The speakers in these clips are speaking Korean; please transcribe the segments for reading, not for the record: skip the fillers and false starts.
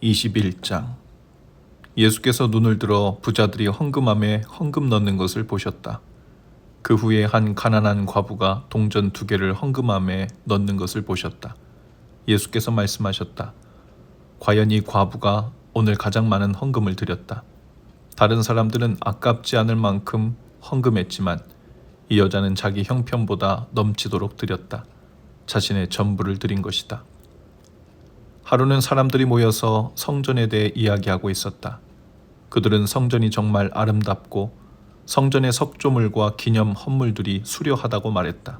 21장. 예수께서 눈을 들어 부자들이 헌금함에 헌금 넣는 것을 보셨다. 그 후에 한 가난한 과부가 동전 2개를 헌금함에 넣는 것을 보셨다. 예수께서 말씀하셨다. 과연 이 과부가 오늘 가장 많은 헌금을 드렸다. 다른 사람들은 아깝지 않을 만큼 헌금했지만 이 여자는 자기 형편보다 넘치도록 드렸다. 자신의 전부를 드린 것이다. 하루는 사람들이 모여서 성전에 대해 이야기하고 있었다. 그들은 성전이 정말 아름답고 성전의 석조물과 기념 헌물들이 수려하다고 말했다.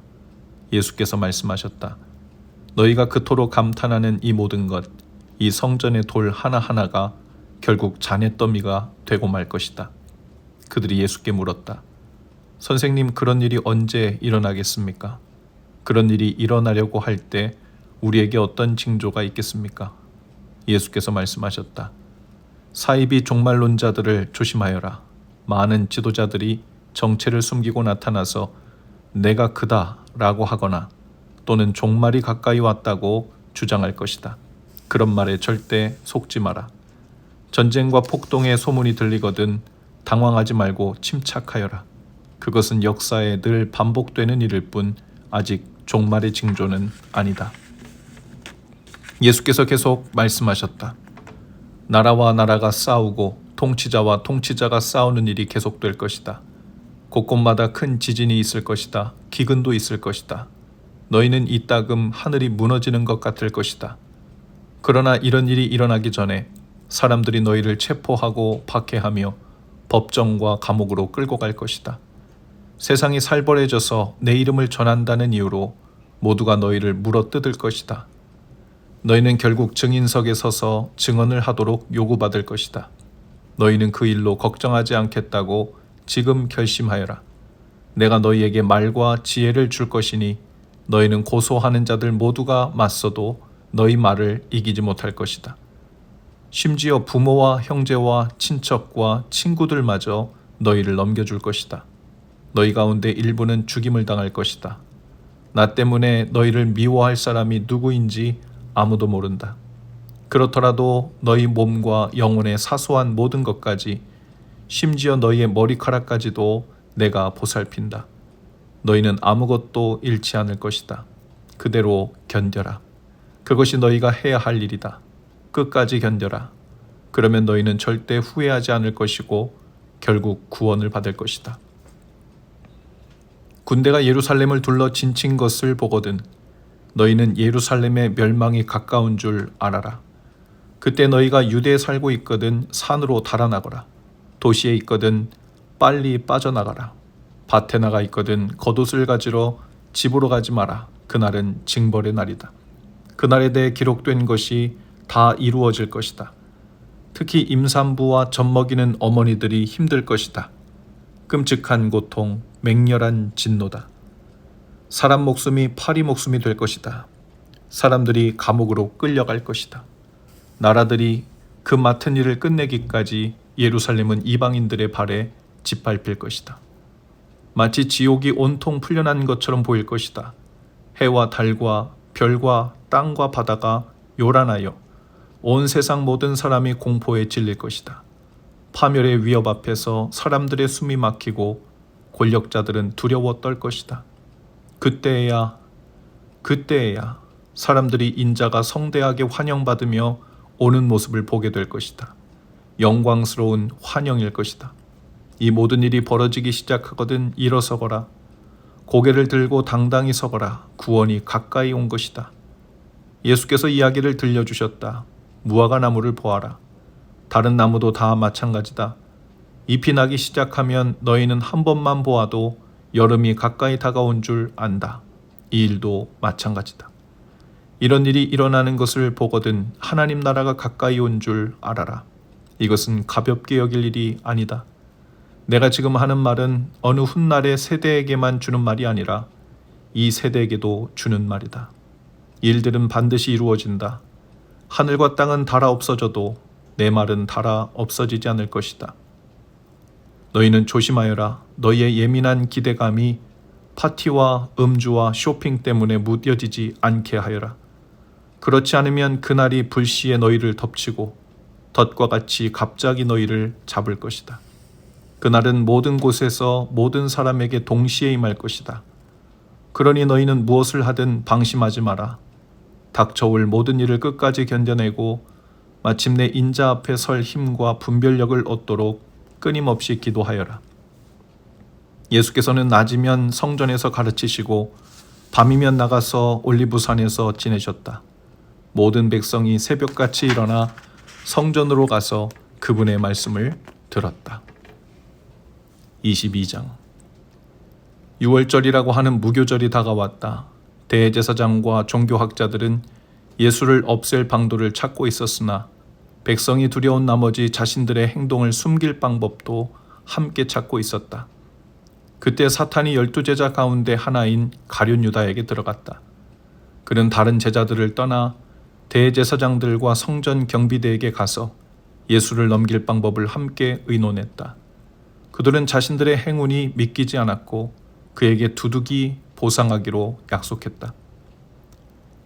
예수께서 말씀하셨다. 너희가 그토록 감탄하는 이 모든 것, 이 성전의 돌 하나하나가 결국 잔해더미가 되고 말 것이다. 그들이 예수께 물었다. 선생님, 그런 일이 언제 일어나겠습니까? 그런 일이 일어나려고 할 때 우리에게 어떤 징조가 있겠습니까? 예수께서 말씀하셨다. 사이비 종말론자들을 조심하여라. 많은 지도자들이 정체를 숨기고 나타나서 내가 그다 라고 하거나 또는 종말이 가까이 왔다고 주장할 것이다. 그런 말에 절대 속지 마라. 전쟁과 폭동의 소문이 들리거든 당황하지 말고 침착하여라. 그것은 역사에 늘 반복되는 일일 뿐 아직 종말의 징조는 아니다. 예수께서 계속 말씀하셨다. 나라와 나라가 싸우고 통치자와 통치자가 싸우는 일이 계속될 것이다. 곳곳마다 큰 지진이 있을 것이다. 기근도 있을 것이다. 너희는 이따금 하늘이 무너지는 것 같을 것이다. 그러나 이런 일이 일어나기 전에 사람들이 너희를 체포하고 박해하며 법정과 감옥으로 끌고 갈 것이다. 세상이 살벌해져서 내 이름을 전한다는 이유로 모두가 너희를 물어뜯을 것이다. 너희는 결국 증인석에 서서 증언을 하도록 요구받을 것이다. 너희는 그 일로 걱정하지 않겠다고 지금 결심하여라. 내가 너희에게 말과 지혜를 줄 것이니 너희는 고소하는 자들 모두가 맞서도 너희 말을 이기지 못할 것이다. 심지어 부모와 형제와 친척과 친구들마저 너희를 넘겨줄 것이다. 너희 가운데 일부는 죽임을 당할 것이다. 나 때문에 너희를 미워할 사람이 누구인지 아무도 모른다. 그렇더라도 너희 몸과 영혼의 사소한 모든 것까지 심지어 너희의 머리카락까지도 내가 보살핀다. 너희는 아무것도 잃지 않을 것이다. 그대로 견뎌라. 그것이 너희가 해야 할 일이다. 끝까지 견뎌라. 그러면 너희는 절대 후회하지 않을 것이고 결국 구원을 받을 것이다. 군대가 예루살렘을 둘러 진친 것을 보거든 너희는 예루살렘의 멸망이 가까운 줄 알아라. 그때 너희가 유대에 살고 있거든 산으로 달아나거라. 도시에 있거든 빨리 빠져나가라. 밭에 나가 있거든 겉옷을 가지러 집으로 가지 마라. 그날은 징벌의 날이다. 그날에 대해 기록된 것이 다 이루어질 것이다. 특히 임산부와 젖먹이는 어머니들이 힘들 것이다. 끔찍한 고통, 맹렬한 진노다. 사람 목숨이 파리 목숨이 될 것이다. 사람들이 감옥으로 끌려갈 것이다. 나라들이 그 맡은 일을 끝내기까지 예루살렘은 이방인들의 발에 짓밟힐 것이다. 마치 지옥이 온통 풀려난 것처럼 보일 것이다. 해와 달과 별과 땅과 바다가 요란하여 온 세상 모든 사람이 공포에 질릴 것이다. 파멸의 위협 앞에서 사람들의 숨이 막히고 권력자들은 두려워 떨 것이다. 그때에야 사람들이 인자가 성대하게 환영받으며 오는 모습을 보게 될 것이다. 영광스러운 환영일 것이다. 이 모든 일이 벌어지기 시작하거든 일어서거라. 고개를 들고 당당히 서거라. 구원이 가까이 온 것이다. 예수께서 이야기를 들려주셨다. 무화과 나무를 보아라. 다른 나무도 다 마찬가지다. 잎이 나기 시작하면 너희는 한 번만 보아도 여름이 가까이 다가온 줄 안다. 이 일도 마찬가지다. 이런 일이 일어나는 것을 보거든 하나님 나라가 가까이 온 줄 알아라. 이것은 가볍게 여길 일이 아니다. 내가 지금 하는 말은 어느 훗날의 세대에게만 주는 말이 아니라 이 세대에게도 주는 말이다. 일들은 반드시 이루어진다. 하늘과 땅은 닳아 없어져도 내 말은 닳아 없어지지 않을 것이다. 너희는 조심하여라. 너희의 예민한 기대감이 파티와 음주와 쇼핑 때문에 무뎌지지 않게 하여라. 그렇지 않으면 그날이 불시에 너희를 덮치고 덫과 같이 갑자기 너희를 잡을 것이다. 그날은 모든 곳에서 모든 사람에게 동시에 임할 것이다. 그러니 너희는 무엇을 하든 방심하지 마라. 닥쳐올 모든 일을 끝까지 견뎌내고 마침내 인자 앞에 설 힘과 분별력을 얻도록 끊임없이 기도하여라. 예수께서는 낮이면 성전에서 가르치시고 밤이면 나가서 올리브산에서 지내셨다. 모든 백성이 새벽같이 일어나 성전으로 가서 그분의 말씀을 들었다. 22장. 유월절이라고 하는 무교절이 다가왔다. 대제사장과 종교학자들은 예수를 없앨 방도를 찾고 있었으나 백성이 두려운 나머지 자신들의 행동을 숨길 방법도 함께 찾고 있었다. 그때 사탄이 12제자 가운데 하나인 가룟 유다에게 들어갔다. 그는 다른 제자들을 떠나 대제사장들과 성전 경비대에게 가서 예수를 넘길 방법을 함께 의논했다. 그들은 자신들의 행운이 믿기지 않았고 그에게 두둑이 보상하기로 약속했다.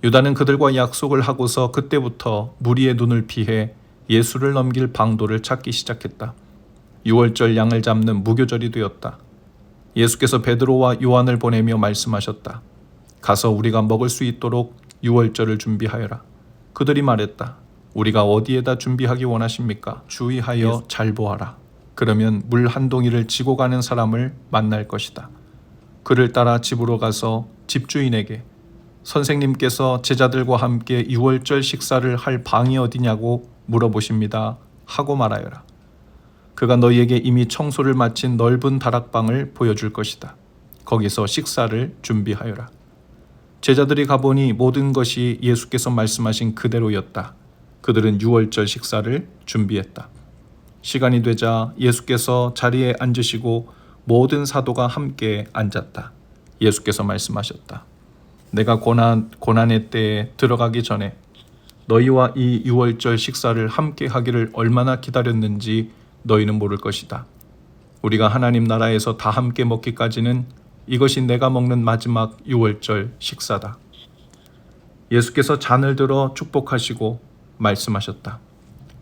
유다는 그들과 약속을 하고서 그때부터 무리의 눈을 피해 예수를 넘길 방도를 찾기 시작했다. 유월절 양을 잡는 무교절이 되었다. 예수께서 베드로와 요한을 보내며 말씀하셨다. 가서 우리가 먹을 수 있도록 유월절을 준비하여라. 그들이 말했다. 우리가 어디에다 준비하기 원하십니까? 주의하여 잘 보아라. 그러면 물 한 동이를 지고 가는 사람을 만날 것이다. 그를 따라 집으로 가서 집주인에게 선생님께서 제자들과 함께 유월절 식사를 할 방이 어디냐고 물어보십니다 하고 말하여라. 그가 너희에게 이미 청소를 마친 넓은 다락방을 보여줄 것이다. 거기서 식사를 준비하여라. 제자들이 가보니 모든 것이 예수께서 말씀하신 그대로였다. 그들은 유월절 식사를 준비했다. 시간이 되자 예수께서 자리에 앉으시고 모든 사도가 함께 앉았다. 예수께서 말씀하셨다. 내가 고난의 때에 들어가기 전에 너희와 이 유월절 식사를 함께 하기를 얼마나 기다렸는지 너희는 모를 것이다. 우리가 하나님 나라에서 다 함께 먹기까지는 이것이 내가 먹는 마지막 유월절 식사다. 예수께서 잔을 들어 축복하시고 말씀하셨다.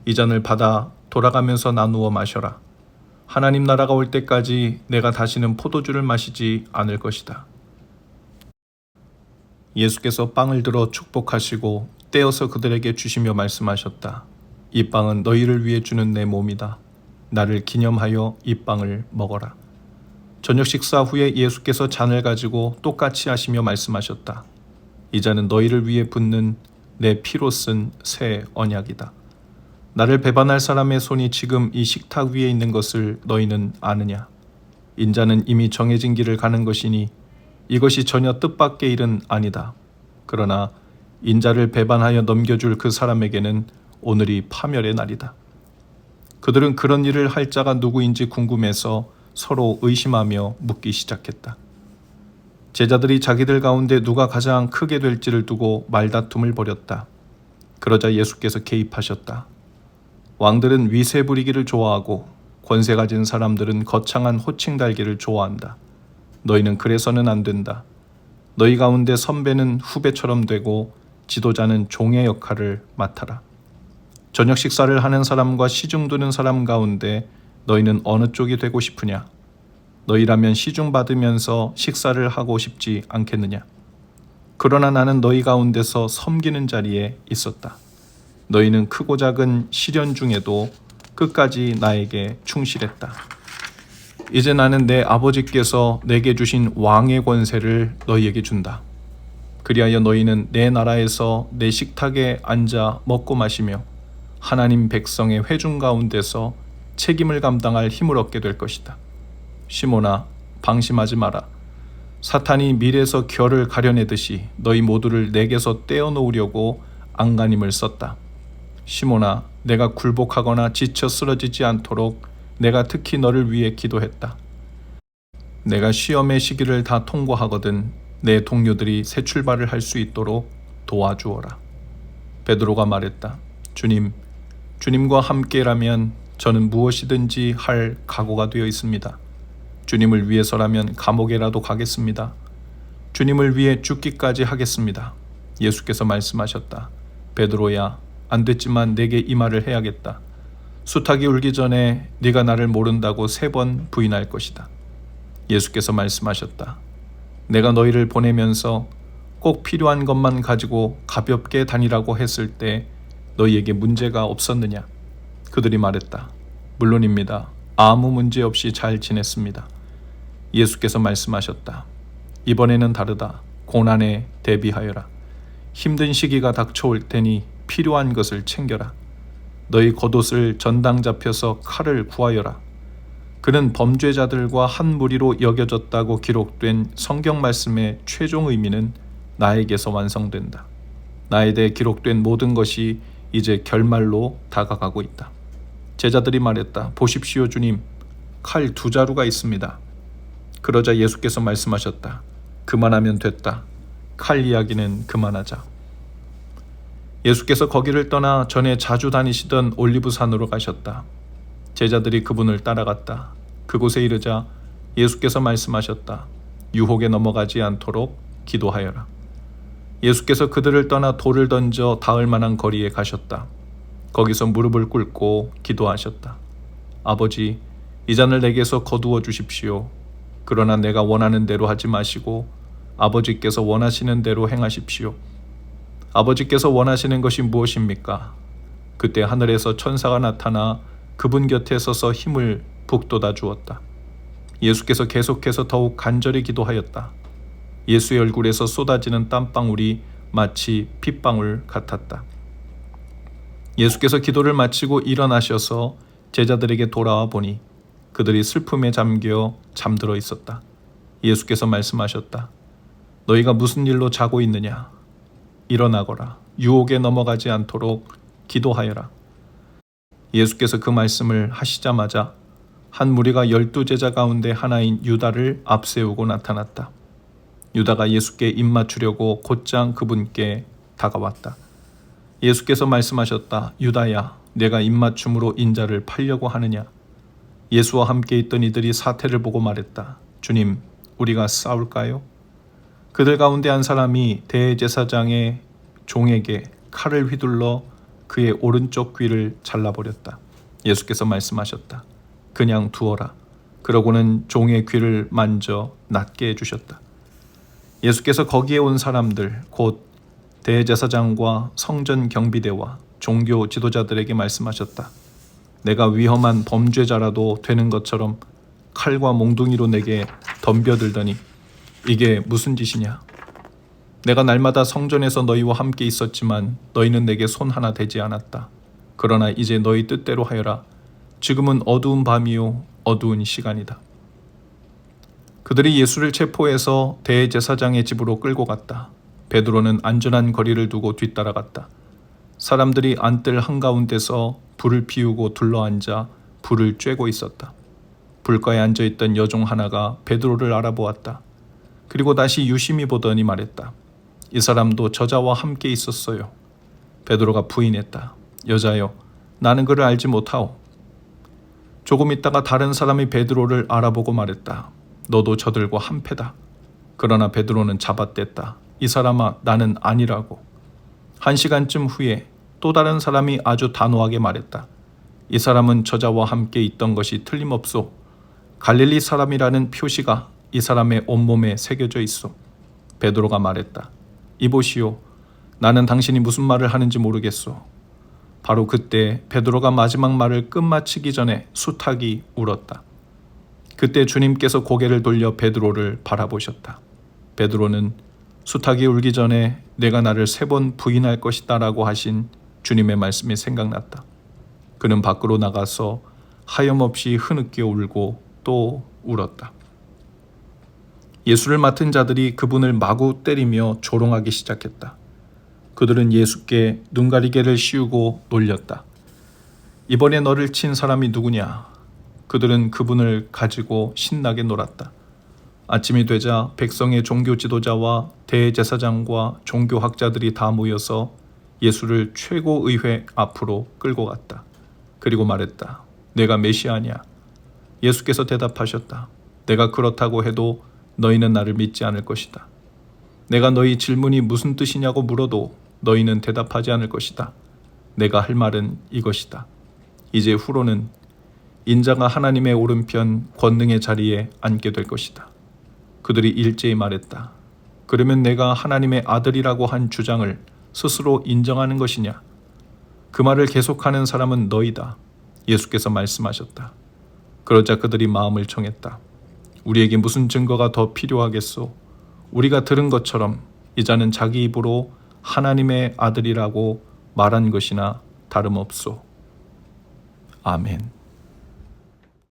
이 잔을 받아 돌아가면서 나누어 마셔라. 하나님 나라가 올 때까지 내가 다시는 포도주를 마시지 않을 것이다. 예수께서 빵을 들어 축복하시고 떼어서 그들에게 주시며 말씀하셨다. 이 빵은 너희를 위해 주는 내 몸이다. 나를 기념하여 이 빵을 먹어라. 저녁 식사 후에 예수께서 잔을 가지고 똑같이 하시며 말씀하셨다. 이 잔은 너희를 위해 붓는 내 피로 쓴 새 언약이다. 나를 배반할 사람의 손이 지금 이 식탁 위에 있는 것을 너희는 아느냐? 인자는 이미 정해진 길을 가는 것이니 이것이 전혀 뜻밖의 일은 아니다. 그러나 인자를 배반하여 넘겨줄 그 사람에게는 오늘이 파멸의 날이다. 그들은 그런 일을 할 자가 누구인지 궁금해서 서로 의심하며 묻기 시작했다. 제자들이 자기들 가운데 누가 가장 크게 될지를 두고 말다툼을 벌였다. 그러자 예수께서 개입하셨다. 왕들은 위세 부리기를 좋아하고 권세 가진 사람들은 거창한 호칭 달기를 좋아한다. 너희는 그래서는 안 된다. 너희 가운데 선배는 후배처럼 되고 지도자는 종의 역할을 맡아라. 저녁 식사를 하는 사람과 시중 두는 사람 가운데 너희는 어느 쪽이 되고 싶으냐? 너희라면 시중 받으면서 식사를 하고 싶지 않겠느냐? 그러나 나는 너희 가운데서 섬기는 자리에 있었다. 너희는 크고 작은 시련 중에도 끝까지 나에게 충실했다. 이제 나는 내 아버지께서 내게 주신 왕의 권세를 너희에게 준다. 그리하여 너희는 내 나라에서 내 식탁에 앉아 먹고 마시며 하나님 백성의 회중 가운데서 책임을 감당할 힘을 얻게 될 것이다. 시몬아, 방심하지 마라. 사탄이 밀에서 결을 가려내듯이 너희 모두를 내게서 떼어놓으려고 안간힘을 썼다. 시몬아, 내가 굴복하거나 지쳐 쓰러지지 않도록 내가 특히 너를 위해 기도했다. 내가 시험의 시기를 다 통과하거든 내 동료들이 새 출발을 할 수 있도록 도와주어라. 베드로가 말했다. 주님과 함께라면 저는 무엇이든지 할 각오가 되어 있습니다. 주님을 위해서라면 감옥에라도 가겠습니다. 주님을 위해 죽기까지 하겠습니다. 예수께서 말씀하셨다. 베드로야, 안 됐지만 내게 이 말을 해야겠다. 수탉이 울기 전에 네가 나를 모른다고 3번 부인할 것이다. 예수께서 말씀하셨다. 내가 너희를 보내면서 꼭 필요한 것만 가지고 가볍게 다니라고 했을 때 너희에게 문제가 없었느냐? 그들이 말했다. 물론입니다. 아무 문제 없이 잘 지냈습니다. 예수께서 말씀하셨다. 이번에는 다르다. 고난에 대비하여라. 힘든 시기가 닥쳐올 테니 필요한 것을 챙겨라. 너희 겉옷을 전당 잡혀서 칼을 구하여라. 그는 범죄자들과 한 무리로 여겨졌다고 기록된 성경 말씀의 최종 의미는 나에게서 완성된다. 나에 대해 기록된 모든 것이 이제 결말로 다가가고 있다. 제자들이 말했다. 보십시오 주님, 칼 2자루가 있습니다. 그러자 예수께서 말씀하셨다. 그만하면 됐다. 칼 이야기는 그만하자. 예수께서 거기를 떠나 전에 자주 다니시던 올리브산으로 가셨다. 제자들이 그분을 따라갔다. 그곳에 이르자 예수께서 말씀하셨다. 유혹에 넘어가지 않도록 기도하여라. 예수께서 그들을 떠나 돌을 던져 닿을 만한 거리에 가셨다. 거기서 무릎을 꿇고 기도하셨다. 아버지, 이 잔을 내게서 거두어 주십시오. 그러나 내가 원하는 대로 하지 마시고 아버지께서 원하시는 대로 행하십시오. 아버지께서 원하시는 것이 무엇입니까? 그때 하늘에서 천사가 나타나 그분 곁에 서서 힘을 북돋아 주었다. 예수께서 계속해서 더욱 간절히 기도하였다. 예수의 얼굴에서 쏟아지는 땀방울이 마치 핏방울 같았다. 예수께서 기도를 마치고 일어나셔서 제자들에게 돌아와 보니 그들이 슬픔에 잠겨 잠들어 있었다. 예수께서 말씀하셨다. 너희가 무슨 일로 자고 있느냐? 일어나거라. 유혹에 넘어가지 않도록 기도하여라. 예수께서 그 말씀을 하시자마자 한 무리가 12제자 가운데 하나인 유다를 앞세우고 나타났다. 유다가 예수께 입맞추려고 곧장 그분께 다가왔다. 예수께서 말씀하셨다. 유다야, 내가 입맞춤으로 인자를 팔려고 하느냐? 예수와 함께 있던 이들이 사태를 보고 말했다. 주님, 우리가 싸울까요? 그들 가운데 한 사람이 대제사장의 종에게 칼을 휘둘러 그의 오른쪽 귀를 잘라버렸다. 예수께서 말씀하셨다. 그냥 두어라. 그러고는 종의 귀를 만져 낫게 해주셨다. 예수께서 거기에 온 사람들, 곧 대제사장과 성전 경비대와 종교 지도자들에게 말씀하셨다. 내가 위험한 범죄자라도 되는 것처럼 칼과 몽둥이로 내게 덤벼들더니 이게 무슨 짓이냐? 내가 날마다 성전에서 너희와 함께 있었지만 너희는 내게 손 하나 대지 않았다. 그러나 이제 너희 뜻대로 하여라. 지금은 어두운 밤이요 어두운 시간이다. 그들이 예수를 체포해서 대제사장의 집으로 끌고 갔다. 베드로는 안전한 거리를 두고 뒤따라갔다. 사람들이 안뜰 한가운데서 불을 피우고 둘러앉아 불을 쬐고 있었다. 불가에 앉아있던 여종 하나가 베드로를 알아보았다. 그리고 다시 유심히 보더니 말했다. 이 사람도 저자와 함께 있었어요. 베드로가 부인했다. 여자여, 나는 그를 알지 못하오. 조금 있다가 다른 사람이 베드로를 알아보고 말했다. 너도 저들과 한패다. 그러나 베드로는 잡아댔다. 이 사람아, 나는 아니라고. 1시간쯤 후에 또 다른 사람이 아주 단호하게 말했다. 이 사람은 저자와 함께 있던 것이 틀림없소. 갈릴리 사람이라는 표시가 이 사람의 온몸에 새겨져 있어. 베드로가 말했다. 이보시오. 나는 당신이 무슨 말을 하는지 모르겠소. 바로 그때 베드로가 마지막 말을 끝마치기 전에 수탉이 울었다. 그때 주님께서 고개를 돌려 베드로를 바라보셨다. 베드로는 수탉이 울기 전에 내가 나를 3번 부인할 것이다 라고 하신 주님의 말씀이 생각났다. 그는 밖으로 나가서 하염없이 흐느껴 울고 또 울었다. 예수를 맡은 자들이 그분을 마구 때리며 조롱하기 시작했다. 그들은 예수께 눈가리개를 씌우고 놀렸다. 이번에 너를 친 사람이 누구냐? 그들은 그분을 가지고 신나게 놀았다. 아침이 되자 백성의 종교 지도자와 대제사장과 종교학자들이 다 모여서 예수를 최고의회 앞으로 끌고 갔다. 그리고 말했다. 내가 메시아냐? 예수께서 대답하셨다. 내가 그렇다고 해도 너희는 나를 믿지 않을 것이다. 내가 너희 질문이 무슨 뜻이냐고 물어도 너희는 대답하지 않을 것이다. 내가 할 말은 이것이다. 이제 후로는 인자가 하나님의 오른편 권능의 자리에 앉게 될 것이다. 그들이 일제히 말했다. 그러면 내가 하나님의 아들이라고 한 주장을 스스로 인정하는 것이냐? 그 말을 계속하는 사람은 너희다. 예수께서 말씀하셨다. 그러자 그들이 마음을 청했다. 우리에게 무슨 증거가 더 필요하겠소? 우리가 들은 것처럼 이자는 자기 입으로 하나님의 아들이라고 말한 것이나 다름없소. 아멘.